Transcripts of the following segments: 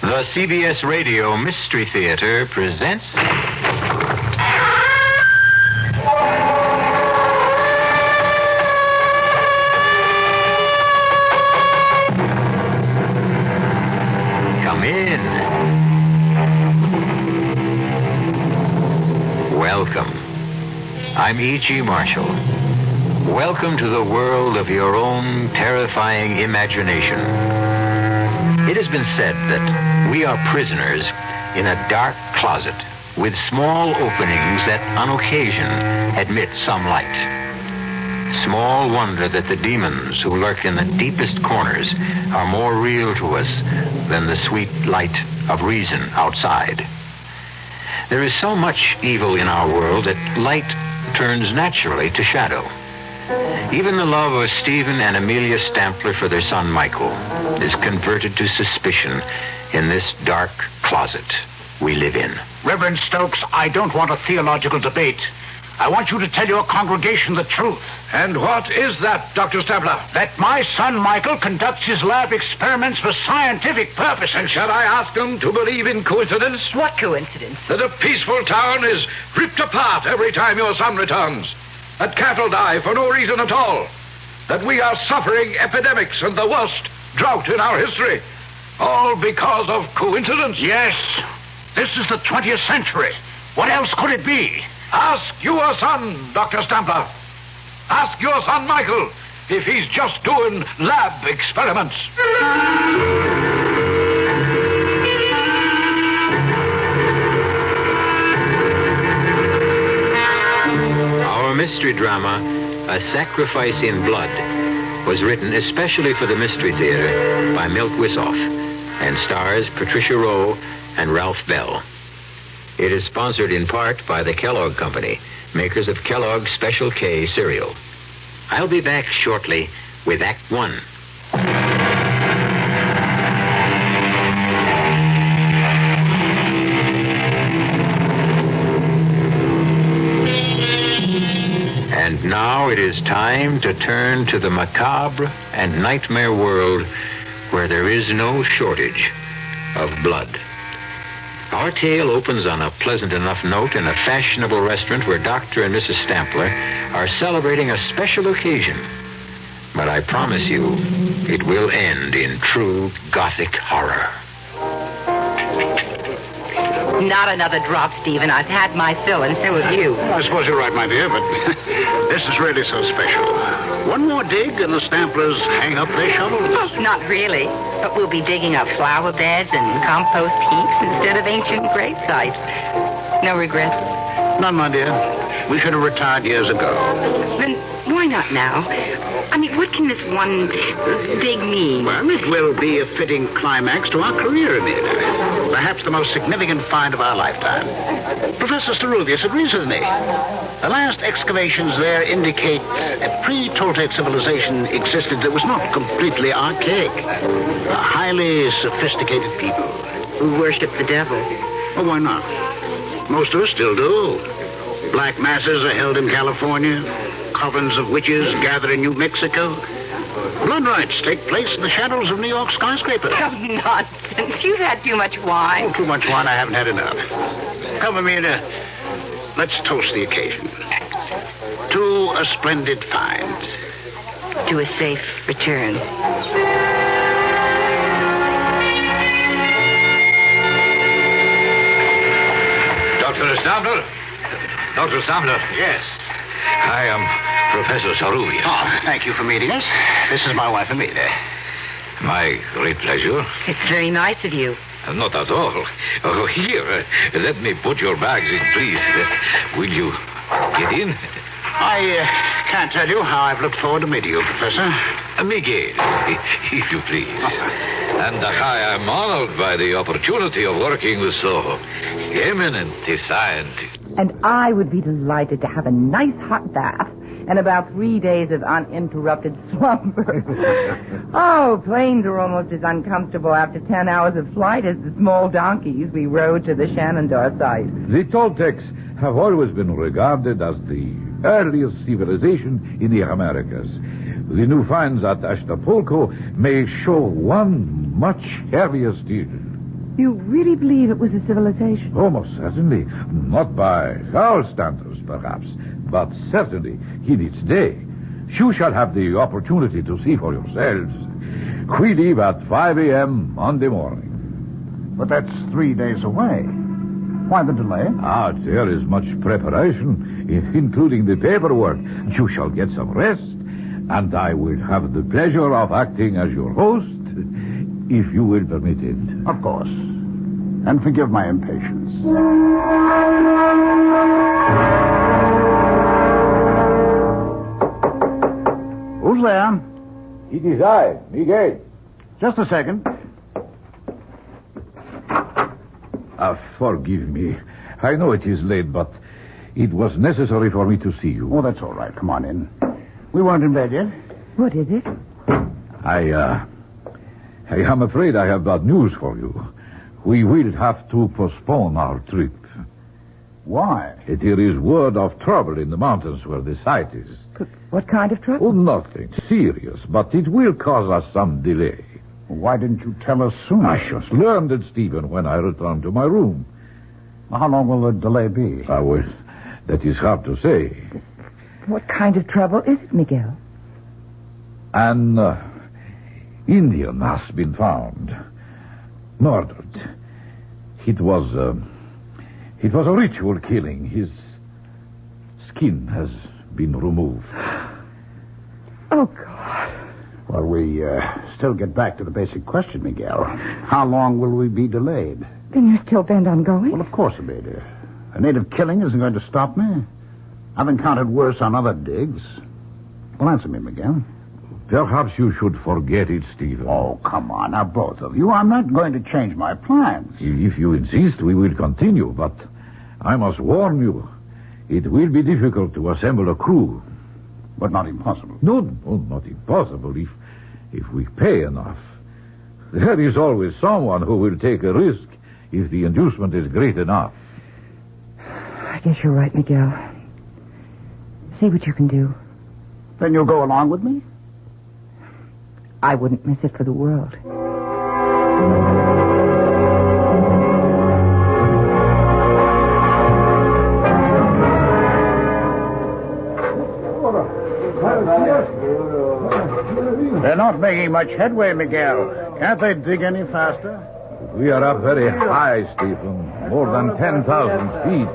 The CBS Radio Mystery Theater presents... Come in. Welcome. I'm E.G. Marshall. Welcome to the world of your own terrifying imagination. It has been said that we are prisoners in a dark closet with small openings that on occasion admit some light. Small wonder that the demons who lurk in the deepest corners are more real to us than the sweet light of reason outside. There is so much evil in our world that light turns naturally to shadow. Even the love of Stephen and Amelia Stampler for their son Michael is converted to suspicion in this dark closet we live in. Reverend Stokes, I don't want a theological debate. I want you to tell your congregation the truth. And what is that, Dr. Stampler? That my son Michael conducts his lab experiments for scientific purposes. And shall I ask them to believe in coincidence? What coincidence? That a peaceful town is ripped apart every time your son returns. That cattle die for no reason at all. That we are suffering epidemics and the worst drought in our history. All because of coincidence? Yes. This is the 20th century. What else could it be? Ask your son, Dr. Stampler. Ask your son, Michael, if he's just doing lab experiments. Our mystery drama, A Sacrifice in Blood, was written especially for the Mystery Theater by Milt Wisoff and stars Patricia Rowe and Ralph Bell. It is sponsored in part by the Kellogg Company, makers of Kellogg's Special K cereal. I'll be back shortly with Act One. And now it is time to turn to the macabre and nightmare world where there is no shortage of blood. Our tale opens on a pleasant enough note in a fashionable restaurant where Dr. and Mrs. Stampler are celebrating a special occasion. But I promise you, it will end in true Gothic horror. Not another drop, Stephen. I've had my fill, and so have you. I suppose you're right, my dear, but this is really so special. One more dig and the Stamplers hang up their shovels. Oh, not really. But we'll be digging up flower beds and compost heaps instead of ancient grave sites. No regrets? None, my dear. We should have retired years ago. Then why not now? I mean, what can this one dig mean? Well, it will be a fitting climax to our career, Amelia. Perhaps the most significant find of our lifetime. Professor Staruvius agrees with me. The last excavations there indicate a pre-Toltec civilization existed that was not completely archaic. A highly sophisticated people. Who worship the devil. Well, why not? Most of us still do. Black masses are held in California. Covens of witches gather in New Mexico. Blood rites take place in the shadows of New York skyscrapers. Oh, nonsense. You've had too much wine. Oh, too much wine, I haven't had enough. Come, Amelia. Let's toast the occasion. To a splendid find. To a safe return. Dr. Stampler? Dr. Stampler? Yes. I am Professor Saruvius. Oh, thank you for meeting us. This is my wife, Amelia. My great pleasure. It's very nice of you. Not at all. Oh, here, let me put your bags in, please. Will you get in? I can't tell you how I've looked forward to meeting you, Professor. Miguel, if you please. And I am honored by the opportunity of working with so eminent a scientist. And I would be delighted to have a nice hot bath and about 3 days of uninterrupted slumber. Oh, planes are almost as uncomfortable after 10 hours of flight as the small donkeys we rode to the Shenandoah site. The Toltecs have always been regarded as the earliest civilization in the Americas. The new finds at Acapulco may show one much heavier steel. You really believe it was a civilization? Almost certainly. Not by our standards, perhaps, but certainly in its day. You shall have the opportunity to see for yourselves. We leave at 5 a.m. Monday morning. But that's 3 days away. Why the delay? There is much preparation, including the paperwork. You shall get some rest, and I will have the pleasure of acting as your host, if you will permit it. Of course. And forgive my impatience. Who's there? It is I, Miguel. Just a second. Forgive me. I know it is late, but it was necessary for me to see you. Oh, that's all right. Come on in. We weren't in bed yet. What is it? I am afraid I have bad news for you. We will have to postpone our trip. Why? There is word of trouble in the mountains where the site is. But what kind of trouble? Oh, nothing serious, but it will cause us some delay. Why didn't you tell us sooner? I just learned it, Stephen, when I returned to my room. How long will the delay be? That is hard to say. What kind of trouble is it, Miguel? An Indian has been found. Murdered. It was a ritual killing. His skin has been removed. Oh, God. Well, we still get back to the basic question, Miguel. How long will we be delayed? Then you're still bent on going? Well, of course, Amelia. A native killing isn't going to stop me. I've encountered worse on other digs. Well, answer me, Miguel. Perhaps you should forget it, Stephen. Oh, come on, now, both of you. I'm not going to change my plans. If you insist, we will continue, but I must warn you, it will be difficult to assemble a crew. But not impossible. No, not impossible, if we pay enough. There is always someone who will take a risk if the inducement is great enough. I guess you're right, Miguel. See what you can do. Then you'll go along with me? I wouldn't miss it for the world. They're not making much headway, Miguel. Can't they dig any faster? We are up very high, Stephen. More than 10,000 feet.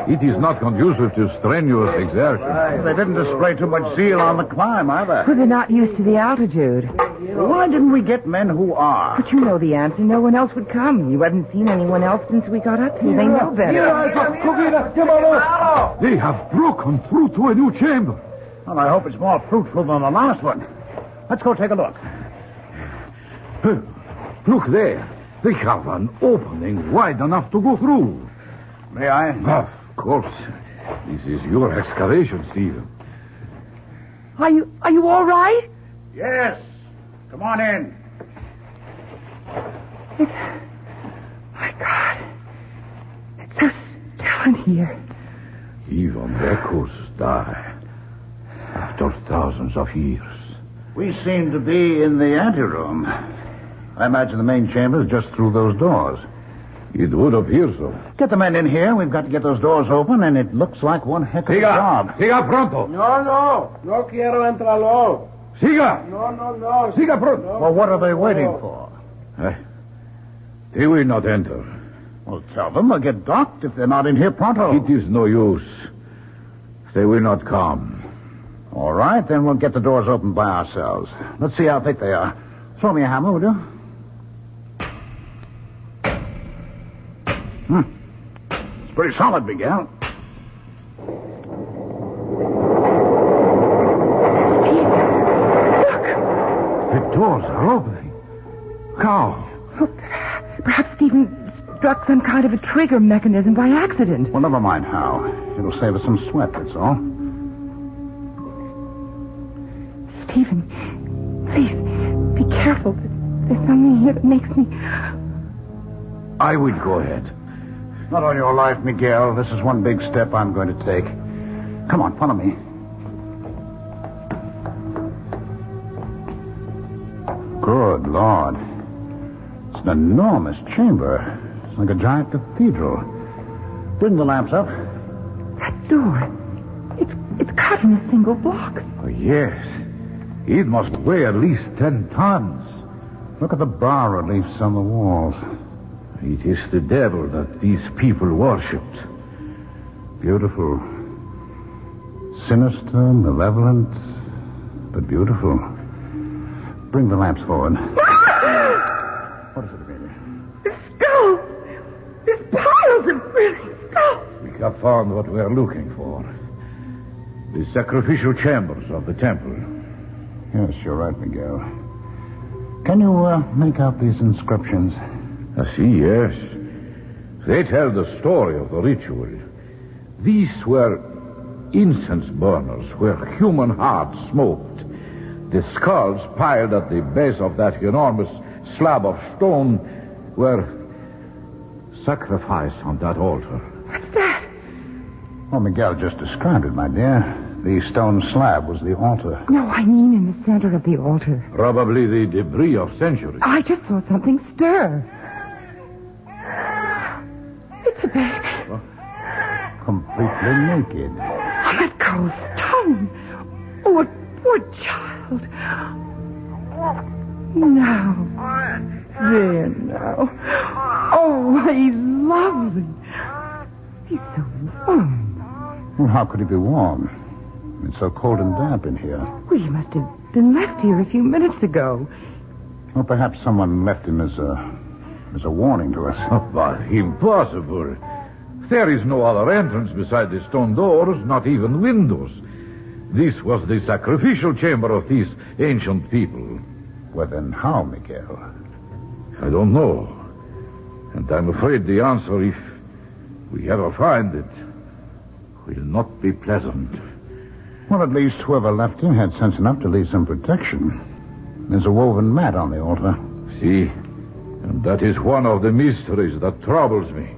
It is not conducive to strenuous exertion. They didn't display too much zeal on the climb, either. Well, they're not used to the altitude. Why didn't we get men who are? But you know the answer. No one else would come. You haven't seen anyone else since we got up here. They know better. They have broken through to a new chamber. Well, I hope it's more fruitful than the last one. Let's go take a look. Look there. They have an opening wide enough to go through. May I? Of course. This is your excavation, Stephen. Are you all right? Yes. Come on in. My God. It's so still in here. Even echoes die after thousands of years. We seem to be in the anteroom. I imagine the main chamber is just through those doors. It would appear so. Get the men in here. We've got to get those doors open, and it looks like one heck of a job. Siga pronto. No quiero entrarlo. Siga. No. Siga pronto. Well, what are they waiting for? They will not enter. Well, tell them they'll get docked if they're not in here pronto. It is no use. They will not come. All right, then we'll get the doors open by ourselves. Let's see how thick they are. Throw me a hammer, will you? It's pretty solid, Miguel. Steve, look. The doors are opening. How? Oh, perhaps Stephen struck some kind of a trigger mechanism by accident. Well, never mind how. It'll save us some sweat, that's all. Stephen, please, be careful. There's something here that makes me... I will go ahead. Not on your life, Miguel. This is one big step I'm going to take. Come on, follow me. Good Lord. an enormous chamber. It's like a giant cathedral. Bring the lamps up. That door, it's cut in a single block. Oh, yes. It must weigh at least 10 tons. Look at the bas-reliefs on the walls. It is the devil that these people worshipped. Beautiful. Sinister, malevolent, but beautiful. Bring the lamps forward. What is it, Amelia? The skull! There's piles of brilliant skulls! We have found what we are looking for. The sacrificial chambers of the temple. Yes, you're right, Miguel. Can you make out these inscriptions? I see, yes. They tell the story of the ritual. These were incense burners where human hearts smoked. The skulls piled at the base of that enormous slab of stone were sacrificed on that altar. What's that? Well, Miguel just described it, my dear. The stone slab was the altar. No, I mean in the center of the altar. Probably the debris of centuries. I just saw something stir. It's a baby. What? Completely naked. On that cold stone. Oh, a poor child. Now. There now. Oh, he's lovely. He's so warm. Well, how could he be warm? It's so cold and damp in here. Well, he must have been left here a few minutes ago. Well, perhaps someone left him as a warning to us. Oh, but impossible. There is no other entrance beside the stone doors, not even windows. This was the sacrificial chamber of these ancient people. Well, then how, Miguel? I don't know. And I'm afraid the answer, if we ever find it, will not be pleasant. Well, at least whoever left him had sense enough to leave some protection. There's a woven mat on the altar. See? And that is one of the mysteries that troubles me.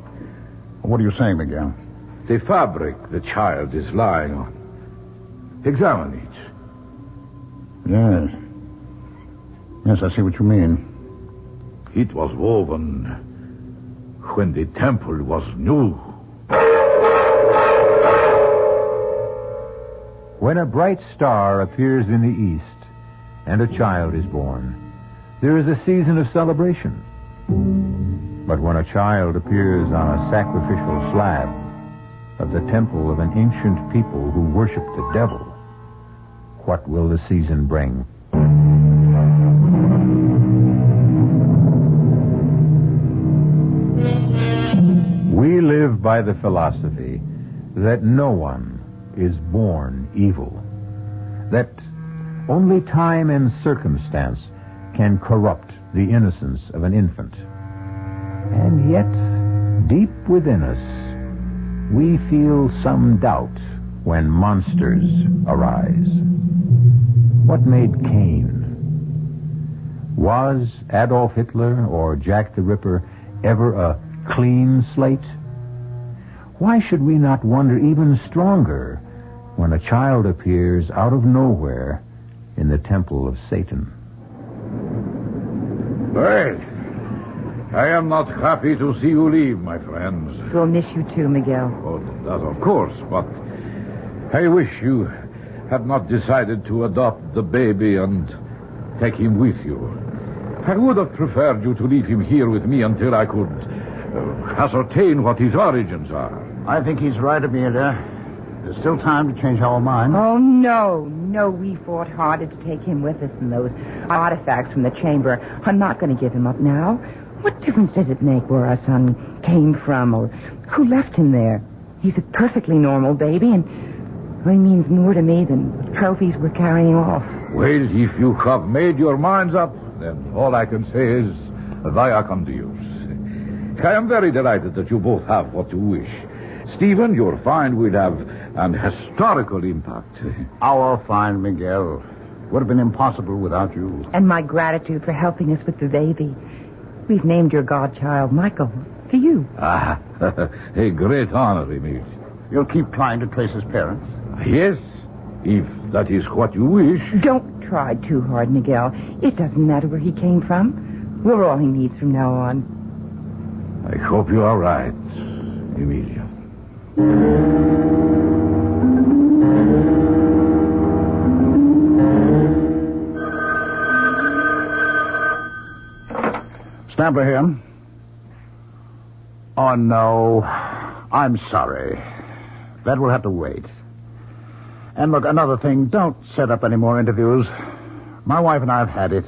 What are you saying, Miguel? The fabric the child is lying on. Examine it. Yes. Yes, I see what you mean. It was woven when the temple was new. When a bright star appears in the east and a child is born, there is a season of celebration. But when a child appears on a sacrificial slab of the temple of an ancient people who worship the devil, what will the season bring? We live by the philosophy that no one is born evil, that only time and circumstance can corrupt the innocence of an infant. And yet, deep within us, we feel some doubt when monsters arise. What made Cain? Was Adolf Hitler or Jack the Ripper ever a clean slate? Why should we not wonder even stronger when a child appears out of nowhere in the temple of Satan? Well, I am not happy to see you leave, my friends. We'll miss you too, Miguel. Oh, that of course, but I wish you had not decided to adopt the baby and take him with you. I would have preferred you to leave him here with me until I could ascertain what his origins are. I think he's right, Amelia. There's still time to change our minds. Oh, no, we fought harder to take him with us than those artifacts from the chamber. I'm not going to give him up now. What difference does it make where our son came from or who left him there? He's a perfectly normal baby, and he means more to me than the trophies we're carrying off. Well, if you have made your minds up, then all I can say is, via con Deus. I am very delighted that you both have what you wish. Stephen, your find will have an historical impact. Our find, Miguel, would have been impossible without you. And my gratitude for helping us with the baby. We've named your godchild Michael for you. Ah, a great honor, Emil. You'll keep trying to trace his parents? Yes, if that is what you wish. Don't try too hard, Miguel. It doesn't matter where he came from. We're all he needs from now on. I hope you are right, Emilia. Stamper here. Oh, no. I'm sorry. That will have to wait. And look, another thing, don't set up any more interviews. My wife and I have had it.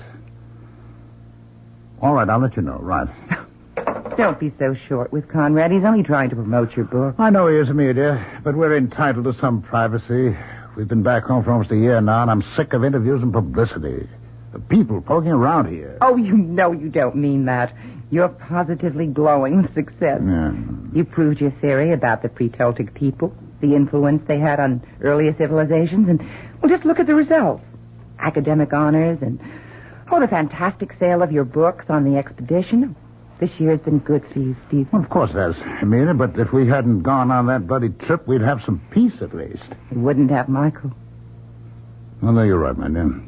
All right, I'll let you know. Right. Don't be so short with Conrad. He's only trying to promote your book. I know he is, Amelia, but we're entitled to some privacy. We've been back home for almost a year now, and I'm sick of interviews and publicity. The people poking around here. Oh, you know you don't mean that. You're positively glowing with success. Yeah. You proved your theory about the pre-Celtic people, the influence they had on earlier civilizations, and, well, just look at the results. Academic honors and, the fantastic sale of your books on the expedition. This year has been good for you, Steve. Well, of course it has, Amelia, but if we hadn't gone on that bloody trip, we'd have some peace at least. We wouldn't have Michael. Well, no, you're right, my dear.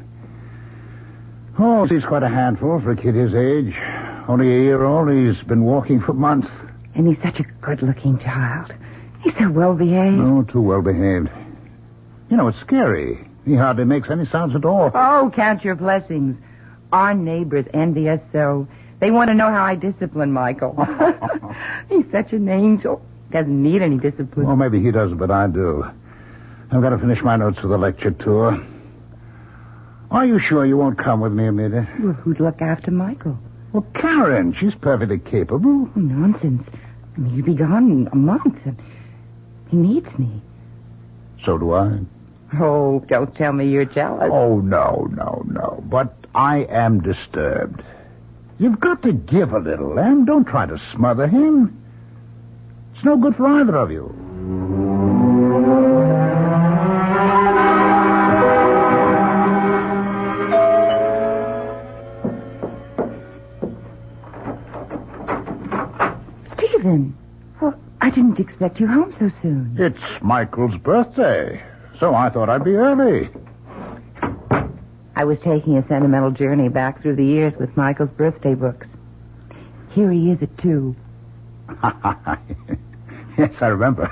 Oh, he's quite a handful for a kid his age. Only a year old, he's been walking for months. And he's such a good-looking child. He's so well-behaved. No, too well-behaved. You know, it's scary. He hardly makes any sounds at all. Oh, count your blessings. Our neighbors envy us so. They want to know how I discipline Michael. He's such an angel. Doesn't need any discipline. Well, maybe he does, but I do. I've got to finish my notes for the lecture tour. Are you sure you won't come with me, Amelia? Well, who'd look after Michael? Well, Karen. She's perfectly capable. Oh, nonsense. I mean, you'll be gone a month. He needs me. So do I. Oh, don't tell me you're jealous. Oh, no. But I am disturbed. You've got to give a little, Em. Don't try to smother him. It's no good for either of you. Stephen. Well, I didn't expect you home so soon. It's Michael's birthday, so I thought I'd be early. I was taking a sentimental journey back through the years with Michael's birthday books. Here he is at 2. Yes, I remember.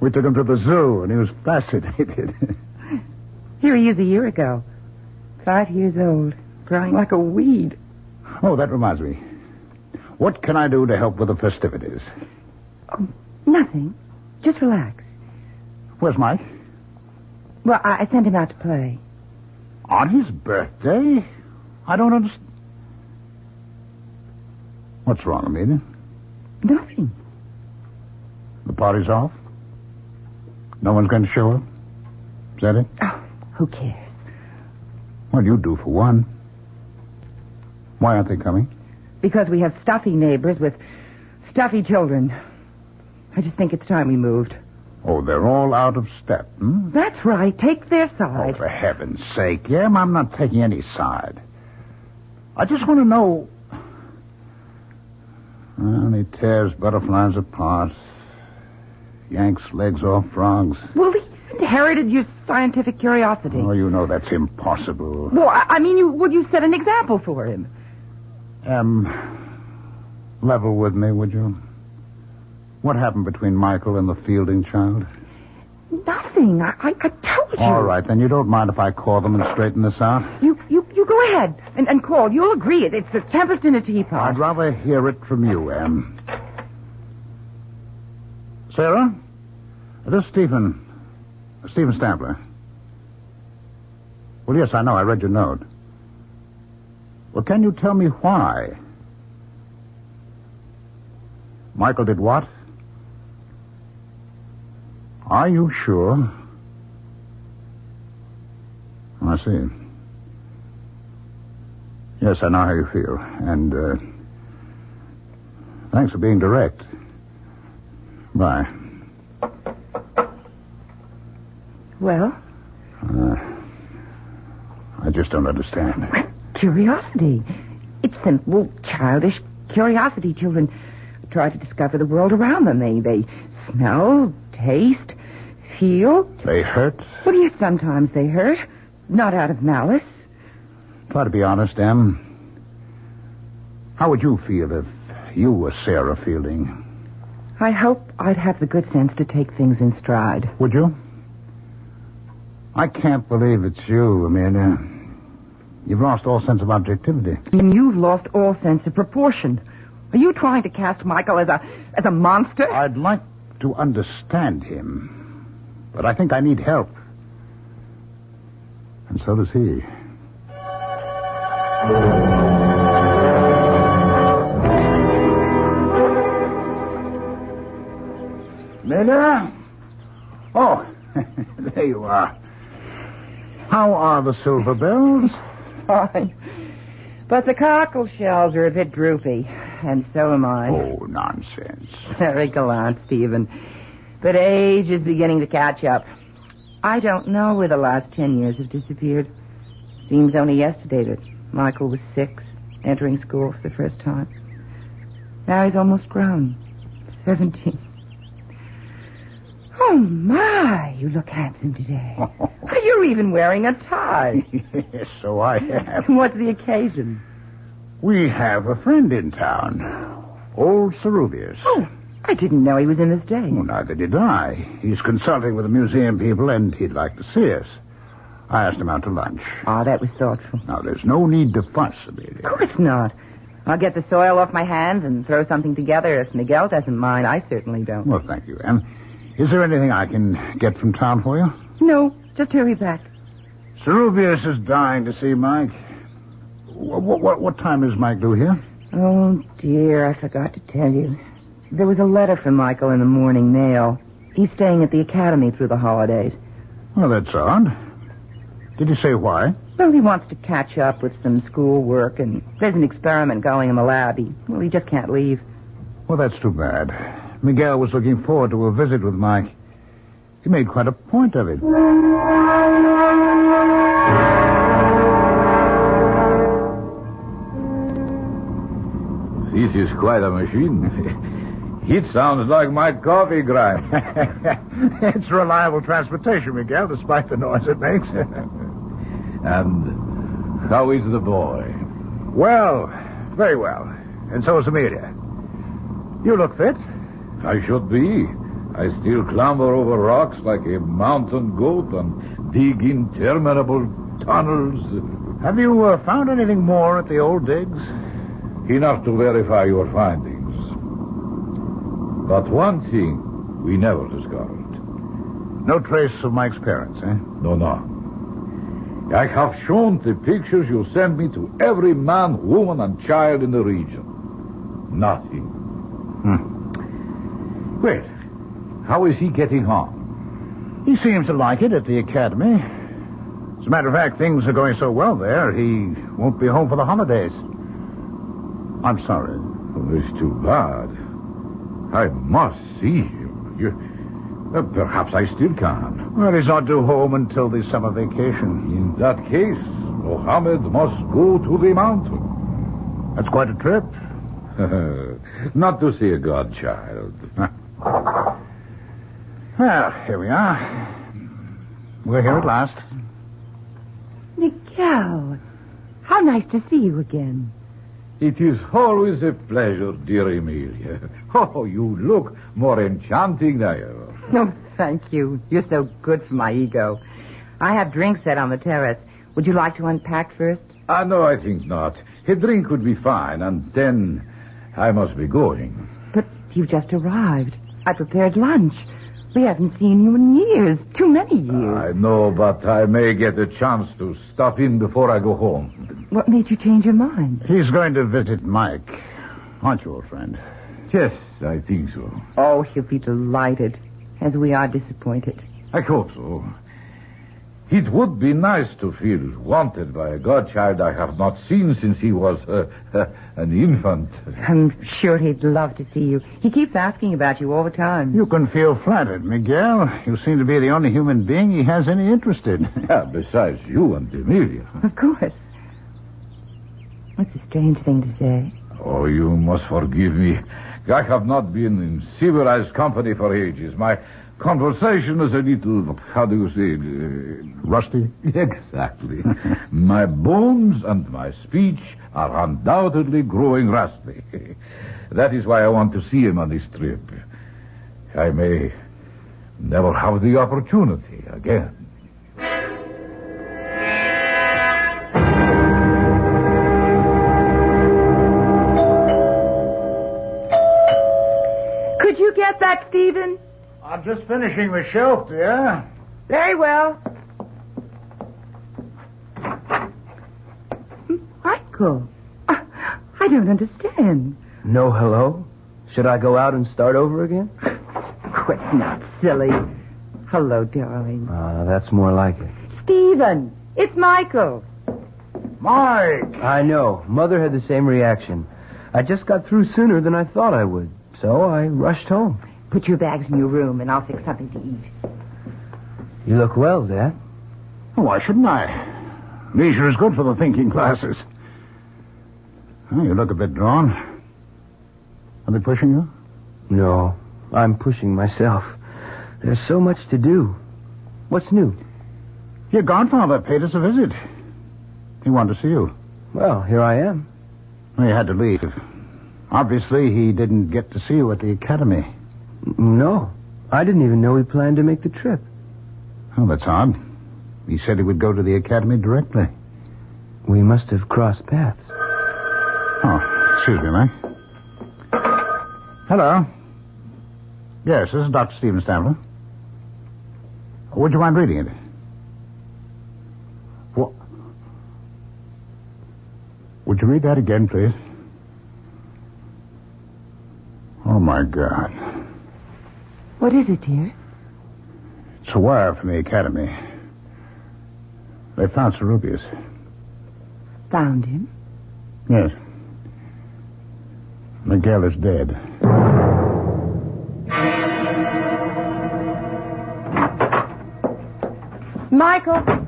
We took him to the zoo, and he was fascinated. Here he is a year ago. 5 years old, growing like a weed. Oh, that reminds me. What can I do to help with the festivities? Oh, nothing. Just relax. Where's Mike? Well, I sent him out to play. On his birthday? I don't understand. What's wrong, Amelia? Nothing. The party's off? No one's going to show up? Is that it? Oh, who cares? Well, you do for one. Why aren't they coming? Because we have stuffy neighbors with stuffy children. I just think it's time we moved. Oh, they're all out of step, hmm? That's right. Take their Oh, side. for heaven's sake, Em, I'm not taking any side. I just want to know... Well, he tears butterflies apart. Yanks legs off frogs. Well, he's inherited your scientific curiosity. Oh, you know that's impossible. Well, I mean, you set an example for him. Level with me, would you? What happened between Michael and the Fielding child? Nothing. I told you. All right, then you don't mind if I call them and straighten this out? You go ahead and call. You'll agree. It's a tempest in a teapot. I'd rather hear it from you, Em. Sarah? This is Stephen Stampler. Well, yes, I know. I read your note. Well, can you tell me why? Michael did what? Are you sure? I see. Yes, I know how you feel. And, thanks for being direct. Bye. Well? I just don't understand. Curiosity. It's simple, childish curiosity. Children try to discover the world around them. They smell, taste, feel. They hurt? Well, yes, sometimes they hurt. Not out of malice. Try to be honest, Em. How would you feel if you were Sarah Fielding? I hope I'd have the good sense to take things in stride. Would you? I can't believe it's you, Amelia. You've lost all sense of objectivity. And you've lost all sense of proportion. Are you trying to cast Michael as a monster? I'd like to understand him, but I think I need help. And so does he. Amelia? Oh, there you are. How are the silver bells? Fine. But the cockle shells are a bit droopy, and so am I. Oh, nonsense. Very gallant, Stephen. But age is beginning to catch up. I don't know where the last 10 years have disappeared. Seems only yesterday that Michael was 6, entering school for the first time. Now he's almost grown. 17. Oh, my, you look handsome today. You're even wearing a tie. Yes, so I have. What's the occasion? We have a friend in town, old Ceruvius. Oh, I didn't know he was in the States. Well, neither did I. He's consulting with the museum people, and he'd like to see us. I asked him out to lunch. Oh, that was thoughtful. Now, there's no need to fuss, Amelia. Of course not. I'll get the soil off my hands and throw something together if Miguel doesn't mind. I certainly don't. Well, thank you, Anne. Is there anything I can get from town for you? No, just hurry back. Ceruvius is dying to see Mike. What time is Mike due here? Oh, dear, I forgot to tell you. There was a letter from Michael in the morning mail. He's staying at the academy through the holidays. Well, that's odd. Did he say why? Well, he wants to catch up with some school work, and there's an experiment going in the lab. He just can't leave. Well, that's too bad. Miguel was looking forward to a visit with Mike. He made quite a point of it. This is quite a machine. It sounds like my coffee grind. It's reliable transportation, Miguel, despite the noise it makes. And how is the boy? Well, very well. And so is Amelia. You look fit. I should be. I still clamber over rocks like a mountain goat and dig interminable tunnels. Have you found anything more at the old digs? Enough to verify your findings. But one thing we never discovered. No trace of Mike's parents, eh? No. I have shown the pictures you sent me to every man, woman, and child in the region. Nothing. Well, how is he getting on? He seems to like it at the academy. As a matter of fact, things are going so well there, he won't be home for the holidays. I'm sorry. Well, it's too bad. I must see him. Perhaps I still can. Well, he's not due home until the summer vacation. In that case, Mohammed must go to the mountain. That's quite a trip. Not to see a godchild. Well, here we are. We're here at last. Miguel, how nice to see you again. It is always a pleasure, dear Emilia. Oh, you look more enchanting than ever. No, thank you. You're so good for my ego. I have drinks set on the terrace. Would you like to unpack first? No, I think not. A drink would be fine, and then I must be going. But you just arrived. I prepared lunch. We haven't seen you in years. Too many years. I know, but I may get a chance to stop in before I go home. What made you change your mind? He's going to visit Mike. Aren't you, old friend? Yes, I think so. Oh, he'll be delighted, as we are disappointed. I hope so. It would be nice to feel wanted by a godchild I have not seen since he was an infant. I'm sure he'd love to see you. He keeps asking about you all the time. You can feel flattered, Miguel. You seem to be the only human being he has any interest in. Yeah, besides you and Emilia. Of course. What's a strange thing to say? Oh, you must forgive me. I have not been in civilized company for ages. Conversation is a little, how do you say, Rusty? Exactly. My bones and my speech are undoubtedly growing rusty. That is why I want to see him on this trip. I may never have the opportunity again. Could you get that, Stephen? I'm just finishing the shelf, dear. Very well. Michael, I don't understand. No hello? Should I go out and start over again? Oh, it's not silly. Hello, darling. That's more like it. Stephen, it's Michael. Mike! I know. Mother had the same reaction. I just got through sooner than I thought I would, so I rushed home. Put your bags in your room, and I'll fix something to eat. You look well, Dad. Why shouldn't I? Leisure is good for the thinking classes. Oh, you look a bit drawn. Are they pushing you? No, I'm pushing myself. There's so much to do. What's new? Your godfather paid us a visit. He wanted to see you. Well, here I am. Well, you had to leave. Obviously, he didn't get to see you at the academy. No, I didn't even know he planned to make the trip. Oh, that's odd. He said he would go to the academy directly. We must have crossed paths. Oh, excuse me, Mike. Hello. Yes, this is Dr. Stephen Stamler. Would you mind reading it? What? Would you read that again, please? Oh, my God. What is it, dear? It's a wire from the academy. They found Cerubius. Found him? Yes. Miguel is dead. Michael?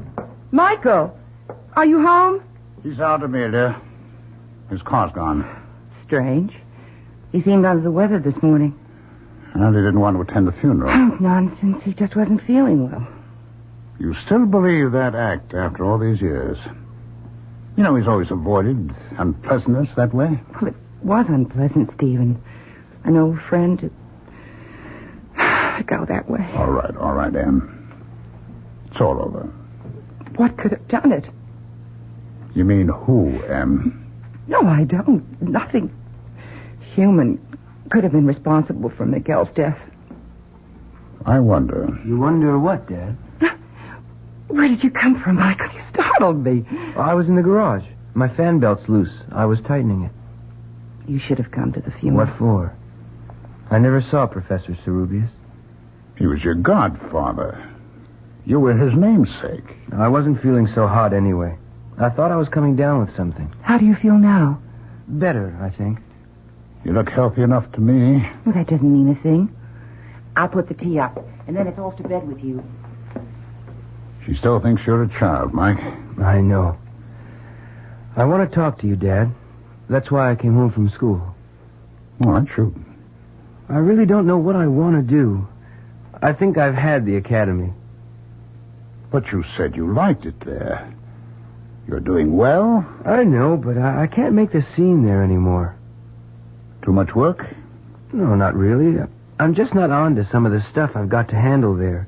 Michael? Are you home? He's out, Amelia. His car's gone. Strange. He seemed under the weather this morning. And he didn't want to attend the funeral. Oh, nonsense. He just wasn't feeling well. You still believe that act after all these years? You know, he's always avoided unpleasantness that way. Well, it was unpleasant, Stephen. An old friend to go that way. All right, Em. It's all over. What could have done it? You mean who, Em? No, I don't. Nothing human could have been responsible for Miguel's death. I wonder. You wonder what, Dad? Where did you come from, Michael? You startled me. I was in the garage. My fan belt's loose. I was tightening it. You should have come to the funeral. What for? I never saw Professor Cerubius. He was your godfather. You were his namesake. I wasn't feeling so hot anyway. I thought I was coming down with something. How do you feel now? Better, I think. You look healthy enough to me. Well, that doesn't mean a thing. I'll put the tea up, and then it's off to bed with you. She still thinks you're a child, Mike. I know. I want to talk to you, Dad. That's why I came home from school. All right, shoot. I really don't know what I want to do. I think I've had the academy. But you said you liked it there. You're doing well? I know, but I can't make the scene there anymore. Too much work? No, not really. I'm just not on to some of the stuff I've got to handle there.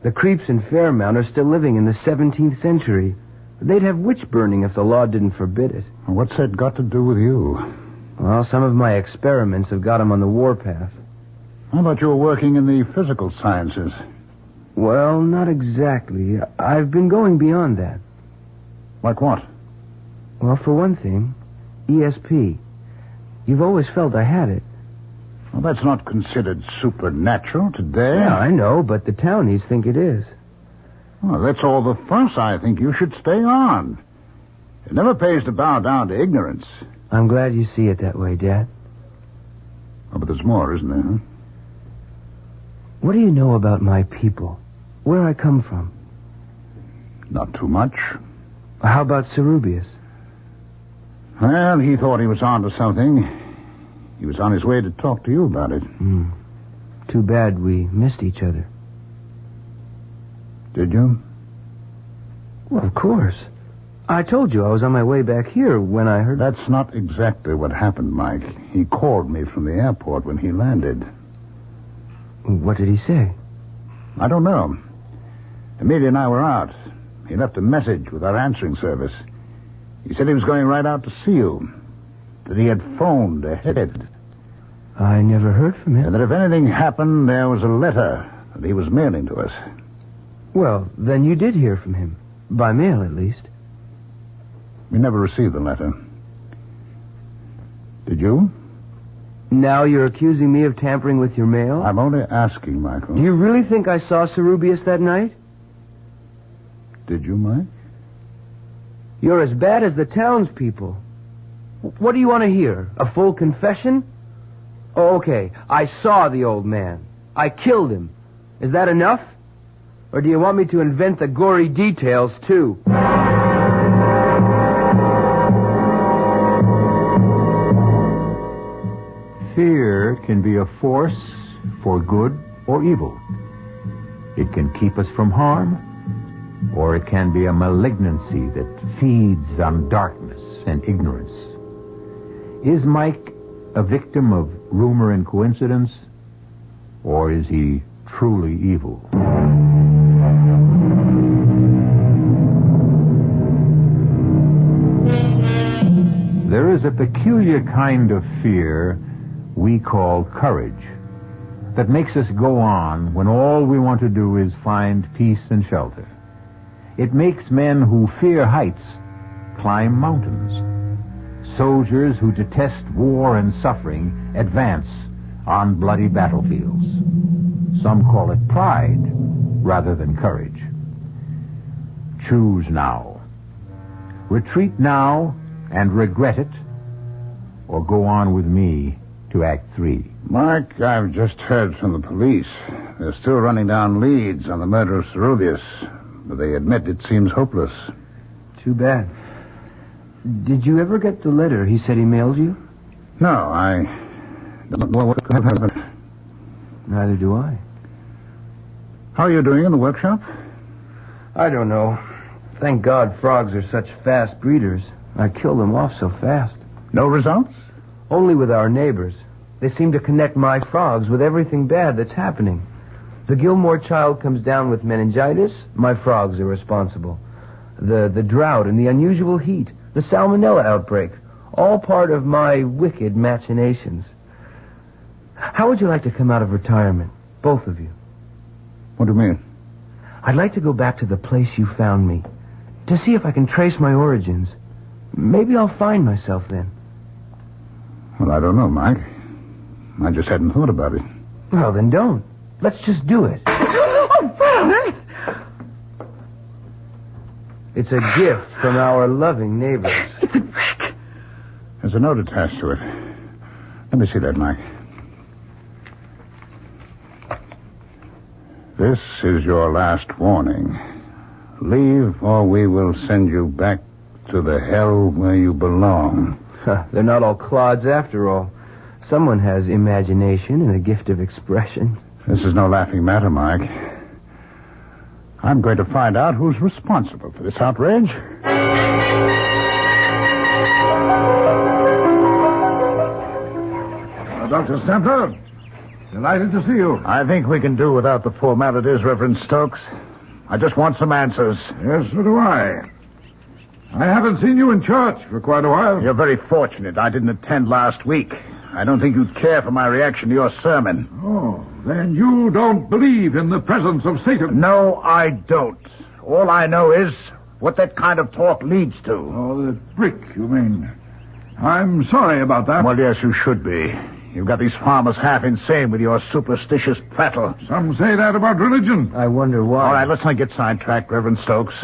The creeps in Fairmount are still living in the 17th century. They'd have witch burning if the law didn't forbid it. What's that got to do with you? Well, some of my experiments have got them on the warpath. I thought you were working in the physical sciences. Well, not exactly. I've been going beyond that. Like what? Well, for one thing, ESP. You've always felt I had it. Well, that's not considered supernatural today. Yeah, I know, but the townies think it is. Well, that's all the fuss I think you should stay on. It never pays to bow down to ignorance. I'm glad you see it that way, Dad. Oh, but there's more, isn't there, huh? What do you know about my people? Where I come from? Not too much. How about Cerubius? Well, he thought he was on to something. He was on his way to talk to you about it. Too bad we missed each other. Did you? Well, of course. I told you I was on my way back here when I heard... That's not exactly what happened, Mike. He called me from the airport when he landed. What did he say? I don't know. Amelia and I were out. He left a message with our answering service. He said he was going right out to see you. That he had phoned ahead. I never heard from him. And that if anything happened, there was a letter that he was mailing to us. Well, then you did hear from him. By mail, at least. We never received the letter. Did you? Now you're accusing me of tampering with your mail? I'm only asking, Michael. Do you really think I saw Cerubius that night? Did you, Mike? You're as bad as the townspeople. What do you want to hear? A full confession? Oh, okay. I saw the old man. I killed him. Is that enough? Or do you want me to invent the gory details, too? Fear can be a force for good or evil. It can keep us from harm, or it can be a malignancy that feeds on darkness and ignorance. Is Mike a victim of rumor and coincidence, or is he truly evil? There is a peculiar kind of fear we call courage that makes us go on when all we want to do is find peace and shelter. It makes men who fear heights climb mountains. Soldiers who detest war and suffering advance on bloody battlefields. Some call it pride rather than courage. Choose now. Retreat now and regret it, or go on with me to Act 3. Mark, I've just heard from the police. They're still running down leads on the murder of Cerubius, but they admit it seems hopeless. Too bad. Did you ever get the letter he said he mailed you? No, I don't know what happened. Neither do I. How are you doing in the workshop? I don't know. Thank God frogs are such fast breeders. I killed them off so fast. No results? Only with our neighbors. They seem to connect my frogs with everything bad that's happening. The Gilmore child comes down with meningitis, my frogs are responsible. The drought and the unusual heat, the salmonella outbreak, all part of my wicked machinations. How would you like to come out of retirement, both of you? What do you mean? I'd like to go back to the place you found me, to see if I can trace my origins. Maybe I'll find myself then. Well, I don't know, Mike. I just hadn't thought about it. Well, then don't. Let's just do it. Oh, Father! It's a gift from our loving neighbors. It's a brick. There's a note attached to it. Let me see that, Mike. This is your last warning. Leave, or we will send you back to the hell where you belong. They're not all clods after all. Someone has imagination and a gift of expression. This is no laughing matter, Mike. I'm going to find out who's responsible for this outrage. Dr. Stempler, delighted to see you. I think we can do without the formalities, Reverend Stokes. I just want some answers. Yes, so do I. I haven't seen you in church for quite a while. You're very fortunate I didn't attend last week. I don't think you'd care for my reaction to your sermon. Oh, then you don't believe in the presence of Satan? No, I don't. All I know is what that kind of talk leads to. Oh, the brick, you mean. I'm sorry about that. Well, yes, you should be. You've got these farmers half insane with your superstitious prattle. Some say that about religion. I wonder why. All right, let's not get sidetracked, Reverend Stokes.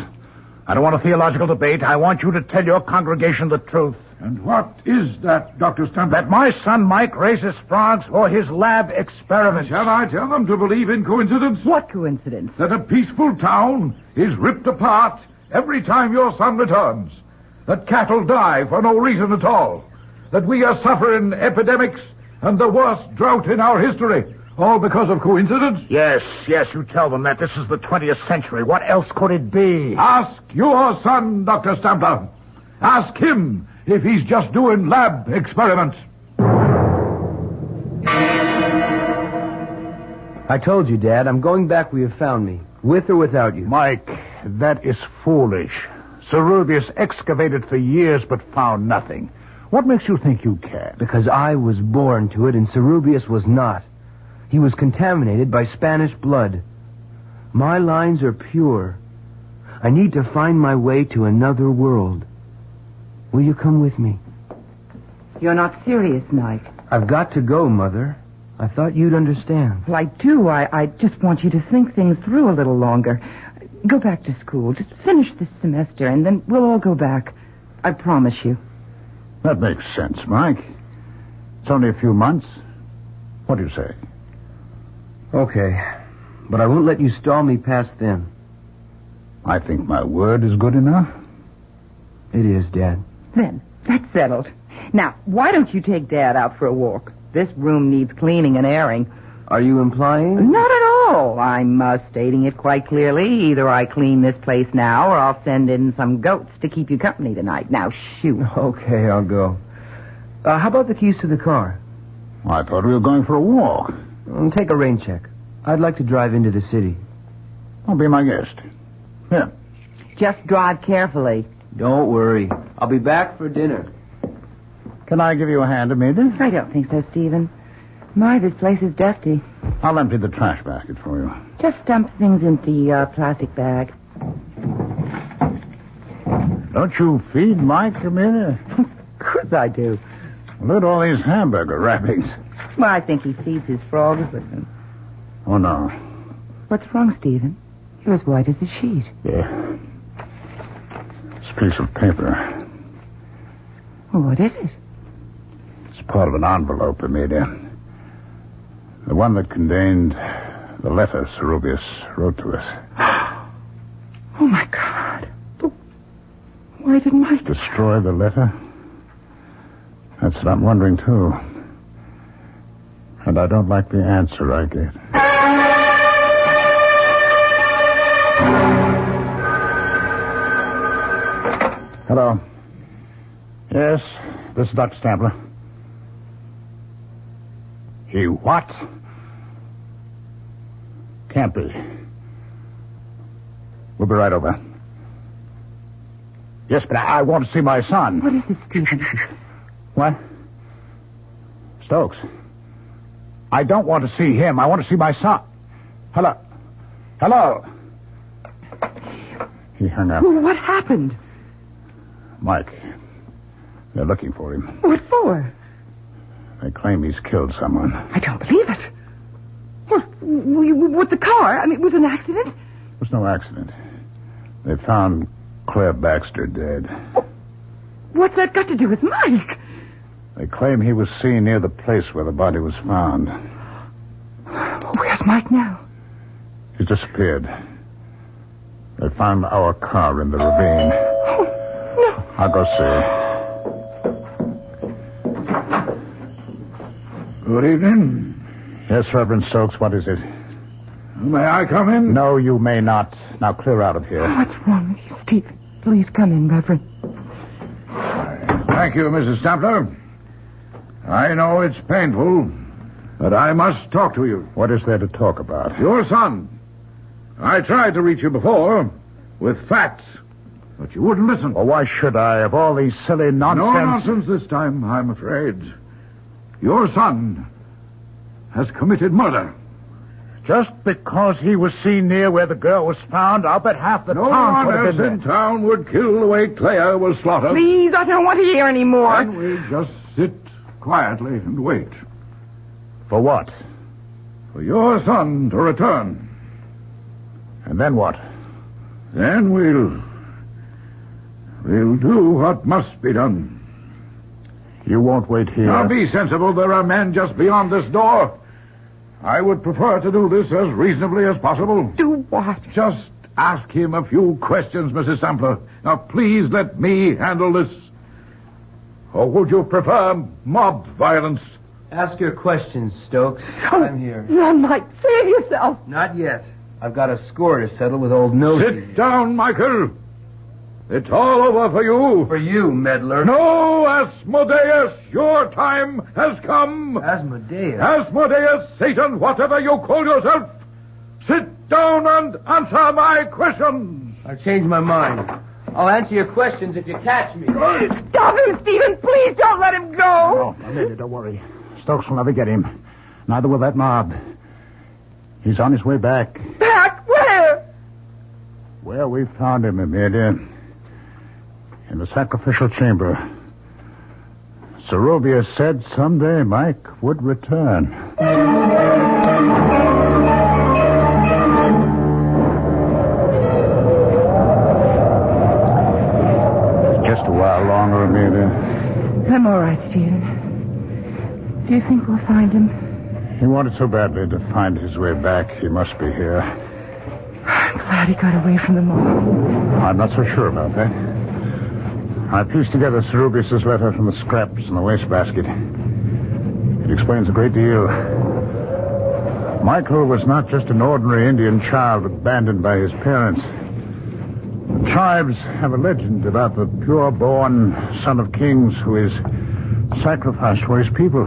I don't want a theological debate. I want you to tell your congregation the truth. And what is that, Dr. Stempler? That my son Mike raises frogs for his lab experiments. Shall I tell them to believe in coincidence? What coincidence? That a peaceful town is ripped apart every time your son returns. That cattle die for no reason at all. That we are suffering epidemics and the worst drought in our history. All because of coincidence? Yes, you tell them that this is the 20th century. What else could it be? Ask your son, Dr. Stampler. Ask him if he's just doing lab experiments. I told you, Dad, I'm going back where you found me, with or without you. Mike, that is foolish. Cerubius excavated for years but found nothing. What makes you think you can? Because I was born to it and Cerubius was not. He was contaminated by Spanish blood. My lines are pure. I need to find my way to another world. Will you come with me? You're not serious, Mike. I've got to go, Mother. I thought you'd understand. Well, I do. I just want you to think things through a little longer. Go back to school. Just finish this semester, and then we'll all go back. I promise you. That makes sense, Mike. It's only a few months. What do you say? Okay. But I won't let you stall me past then. I think my word is good enough. It is, Dad. Then, that's settled. Now, why don't you take Dad out for a walk? This room needs cleaning and airing. Are you implying? Not at all. I'm stating it quite clearly. Either I clean this place now, or I'll send in some goats to keep you company tonight. Now, shoot. Okay, I'll go. How about the keys to the car? I thought we were going for a walk. Take a rain check. I'd like to drive into the city. I'll be my guest. Here. Just drive carefully. Don't worry. I'll be back for dinner. Can I give you a hand, Amelia? I don't think so, Stephen. My, this place is dusty. I'll empty the trash basket for you. Just dump things into the plastic bag. Don't you feed Mike, Amelia? Of course I do. Look at all these hamburger wrappings. Well, I think he feeds his frogs with them. Oh, no. What's wrong, Stephen? You're as white as a sheet. Yeah. This piece of paper. Well, what is it? It's part of an envelope, Amelia. The one that contained the letter Cerubius wrote to us. Oh, my God. Why didn't Mike... Destroy the letter? That's what I'm wondering, too. And I don't like the answer I get. Hello. Yes, this is Dr. Stampler. He what? Can't be. We'll be right over. Yes, but I want to see my son. What is it, Stephen? What? Stokes. I don't want to see him. I want to see my son. Hello. Hello. He hung up. What happened? Mike. They're looking for him. What for? They claim he's killed someone. I don't believe it. What? With the car? I mean, with an accident? It was no accident. They found Claire Baxter dead. What's that got to do with Mike? They claim he was seen near the place where the body was found. Where's Mike now? He's disappeared. They found our car in the ravine. Oh, no. I'll go see. Good evening. Yes, Reverend Stokes, what is it? May I come in? No, you may not. Now clear out of here. What's wrong with you, Stephen? Please come in, Reverend. Thank you, Mrs. Stampler. I know it's painful, but I must talk to you. What is there to talk about? Your son. I tried to reach you before with facts, but you wouldn't listen. Well, why should I? Of all these silly nonsense... No nonsense this time, I'm afraid. Your son has committed murder. Just because he was seen near where the girl was found, I'll bet half the no town one would have else been in there. town would kill the way Claire was slaughtered. Please, I don't want to hear any more. Then we just sit quietly and wait. For what? For your son to return. And then what? Then we'll do what must be done. You won't wait here. Now be sensible. There are men just beyond this door. I would prefer to do this as reasonably as possible. Do what? Just ask him a few questions, Mrs. Sampler. Now, please let me handle this. Or would you prefer mob violence Ask your questions, Stokes. I'm here. Run, Mike. Save yourself. Not yet. I've got a score to settle with old Nosy. Sit down, Michael. It's all over for you. For you, meddler. No, Asmodeus, your time has come. Asmodeus? Asmodeus, Satan, whatever you call yourself. Sit down and answer my questions. I've changed my mind. I'll answer your questions if you catch me. Stop him, Stephen. Please don't let him go. No, Amelia, don't worry. Stokes will never get him. Neither will that mob. He's on his way back. Back? Where? Where we found him, Amelia. In the sacrificial chamber. Zerubius said someday Mike would return. Just a while longer, Amelia. I'm all right, Stephen. Do you think we'll find him? He wanted so badly to find his way back. He must be here. I'm glad he got away from them all. I'm not so sure about that. I pieced together Zerubius' letter from the scraps in the wastebasket. It explains a great deal. Michael was not just an ordinary Indian child abandoned by his parents. The tribes have a legend about the pure-born son of kings who is sacrificed for his people.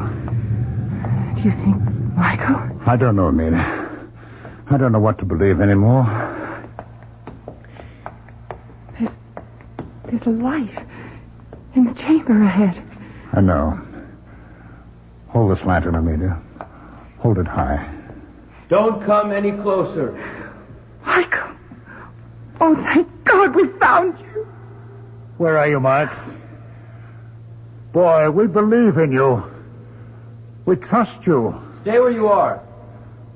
Do you think Michael? I don't know, Amelia. I don't know what to believe anymore. There's a light in the chamber ahead. I know. Hold this lantern, Amelia. Hold it high. Don't come any closer. Michael. Oh, thank God we found you. Where are you, Mike? Boy, we believe in you. We trust you. Stay where you are.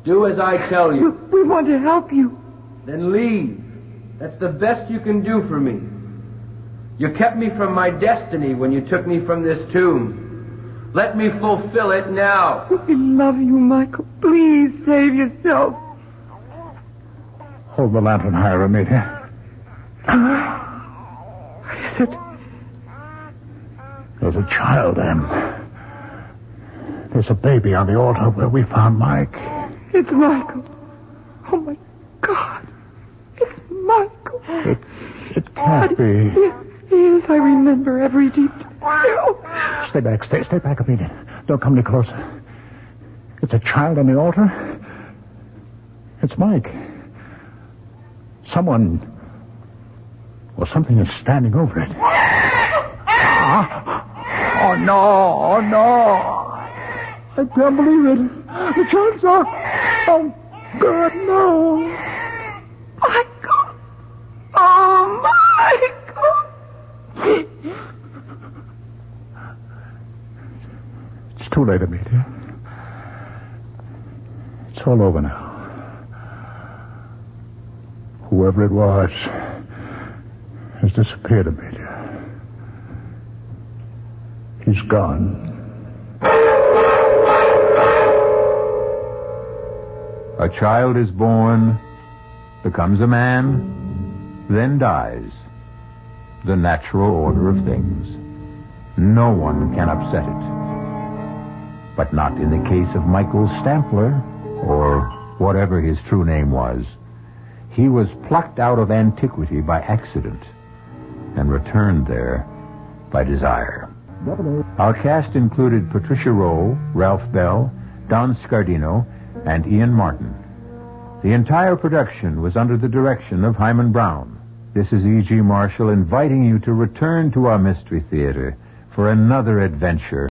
Do as I tell you. We want to help you. Then leave. That's the best you can do for me. You kept me from my destiny when you took me from this tomb. Let me fulfill it now. We love you, Michael. Please save yourself. Hold the lantern higher, Amelia. What is it? There's a child, Em. There's a baby on the altar where we found Mike. It's Michael. Oh, my God. It's Michael. It can't be. Yes, I remember every detail. Stay back. Stay back, Amelia. Don't come any closer. It's a child on the altar. It's Mike. Someone or something is standing over it. Oh, no. I can't believe it. The child's up. Oh, God, no. Michael. Oh, Michael. It's too late, Amelia. It's all over now. Whoever it was has disappeared, Amelia. He's gone. A child is born, becomes a man, then dies. The natural order of things. No one can upset it. But not in the case of Michael Stampler, or whatever his true name was. He was plucked out of antiquity by accident and returned there by desire. Our cast included Patricia Rowe, Ralph Bell, Don Scardino, and Ian Martin. The entire production was under the direction of Hyman Brown. This is E.G. Marshall inviting you to return to our Mystery Theater for another adventure